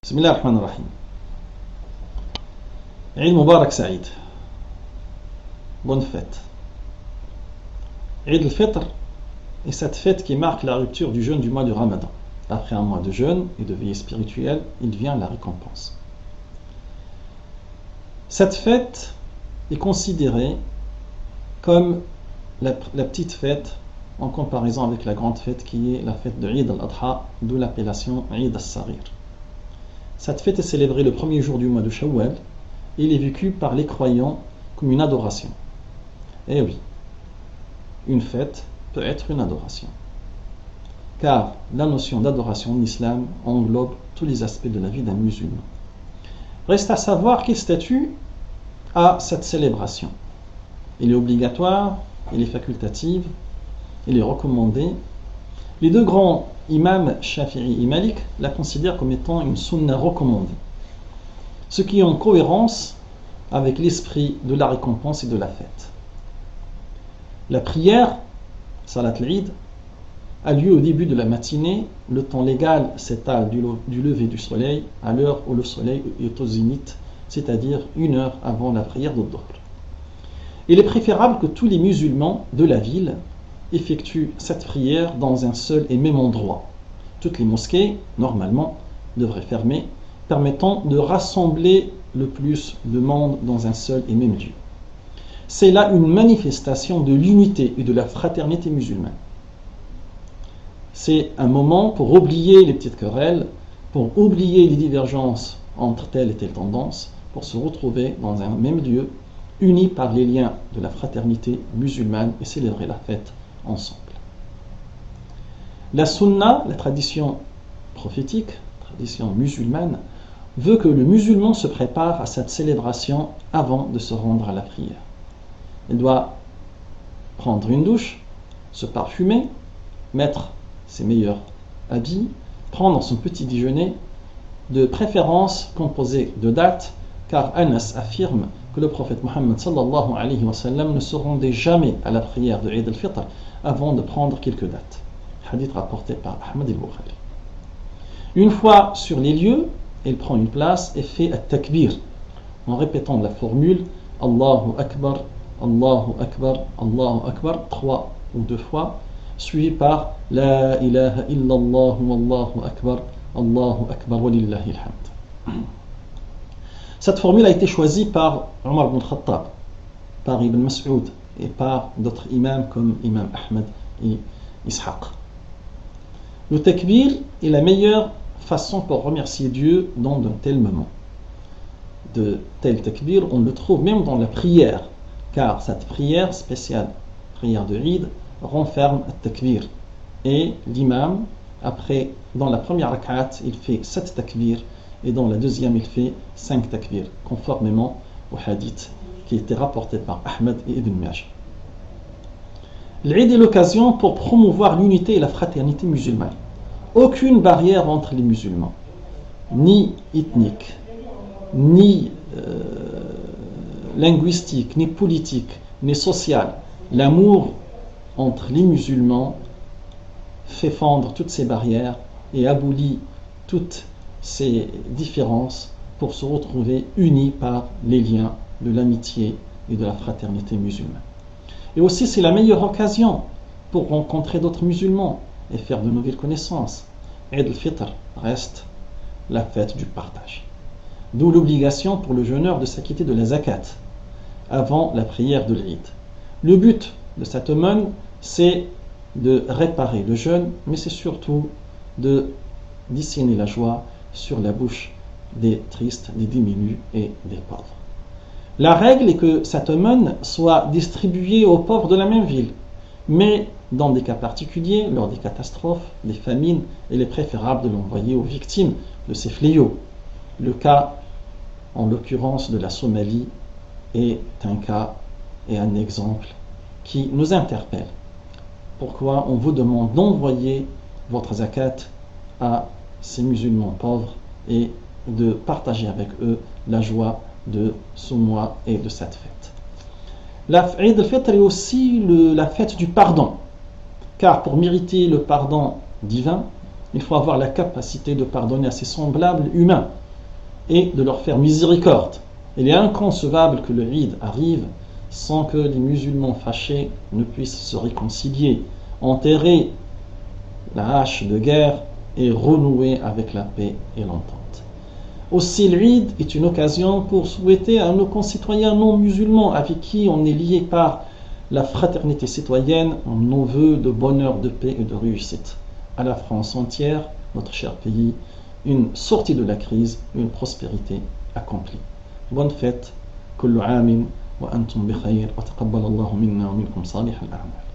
Bismillah ar-Rahman ar-Rahim. Eid Mubarak Saïd. Bonne fête. Eid al-Fitr est cette fête qui marque la rupture du jeûne du mois de Ramadan. Après un mois de jeûne et de veillée spirituelle, il vient la récompense. Cette fête est considérée comme la petite fête en comparaison avec la grande fête qui est la fête de Eid al-Adha, d'où l'appellation Eid al-Saghir. Cette fête est célébrée le premier jour du mois de Shawwal et il est vécu par les croyants comme une adoration. Eh oui, une fête peut être une adoration. Car la notion d'adoration en islam englobe tous les aspects de la vie d'un musulman. Reste à savoir quel statut a cette célébration. Elle est obligatoire, elle est facultative, elle est recommandée. Les deux grands imams Shafi'i et Malik la considèrent comme étant une sunna recommandée, ce qui est en cohérence avec l'esprit de la récompense et de la fête. La prière, Salat al-Eid, a lieu au début de la matinée. Le temps légal s'étale du lever du soleil à l'heure où le soleil est au zénith, c'est-à-dire 1 heure avant la prière de Dhuhr. Il est préférable que tous les musulmans de la ville effectuent cette prière dans un seul et même endroit. Toutes les mosquées, normalement, devraient fermer, permettant de rassembler le plus de monde dans un seul et même lieu. C'est là une manifestation de l'unité et de la fraternité musulmane. C'est un moment pour oublier les petites querelles, pour oublier les divergences entre telle et telle tendance, pour se retrouver dans un même lieu, unis par les liens de la fraternité musulmane et célébrer la fête ensemble. La sunna, la tradition prophétique, tradition musulmane, veut que le musulman se prépare à cette célébration avant de se rendre à la prière. Il doit prendre une douche, se parfumer, mettre ses meilleurs habits, prendre son petit déjeuner, de préférence composé de dattes, car Anas affirme que le prophète Mohammed sallallahu alayhi wa sallam ne se rendait jamais à la prière de Eid al-Fitr avant de prendre quelques dates. Hadith rapporté par Ahmad al-Bukhari. Une fois sur les lieux, il prend une place et fait at-takbir en répétant la formule Allahu Akbar, Allahu Akbar, Allahu Akbar 3 ou 2 fois, suivi par La ilaha illallah Allahu Akbar, Allahu Akbar wa lillahi alhamd. Cette formule a été choisie par Omar ibn Khattab, par Ibn Mas'ud et par d'autres imams comme Imam Ahmed et Ishaq. Le takbir est la meilleure façon pour remercier Dieu dans de tels moments. De tels takbir, on le trouve même dans la prière, car cette prière spéciale, prière de Eid, renferme le takbir. Et l'imam, après, dans la première rak'at, il fait 7 takbir, et dans la deuxième, il fait 5 takbir, conformément au hadith qui a été rapporté par Ahmed et Ibn Majah. L'Eid est l'occasion pour promouvoir l'unité et la fraternité musulmane. Aucune barrière entre les musulmans, ni ethnique, ni linguistique, ni politique, ni sociale. L'amour entre les musulmans fait fondre toutes ces barrières et abolit toutes ces différences pour se retrouver unis par les liens de l'amitié et de la fraternité musulmane. Et aussi, c'est la meilleure occasion pour rencontrer d'autres musulmans et faire de nouvelles connaissances. Eid al-Fitr reste la fête du partage. D'où l'obligation pour le jeûneur de s'acquitter de la zakat avant la prière de l'Eid. Le but de cette aumône, c'est de réparer le jeûne, mais c'est surtout de dessiner la joie sur la bouche des tristes, des diminués et des pauvres. La règle est que cette aumône soit distribuée aux pauvres de la même ville, mais dans des cas particuliers, lors des catastrophes, des famines, il est préférable de l'envoyer aux victimes de ces fléaux. Le cas, en l'occurrence de la Somalie, est un cas et un exemple qui nous interpelle. Pourquoi on vous demande d'envoyer votre zakat à ces musulmans pauvres et de partager avec eux la joie de ce mois et de cette fête. La Eid al-Fitr est aussi la fête du pardon, car pour mériter le pardon divin, Il faut avoir la capacité de pardonner à ses semblables humains et de leur faire miséricorde. Il est inconcevable que le Eid arrive sans que les musulmans fâchés ne puissent se réconcilier, enterrer la hache de guerre et renouer avec la paix et l'entente. Aussi, l'Eid est une occasion pour souhaiter à nos concitoyens non musulmans avec qui on est lié par la fraternité citoyenne, nos vœux de bonheur, de paix et de réussite. À la France entière, notre cher pays, une sortie de la crise, une prospérité accomplie. Bonne fête, kullu amin wa antum bi khayr wa taqabbal Allahu minna wa minkum salih al-a'mal.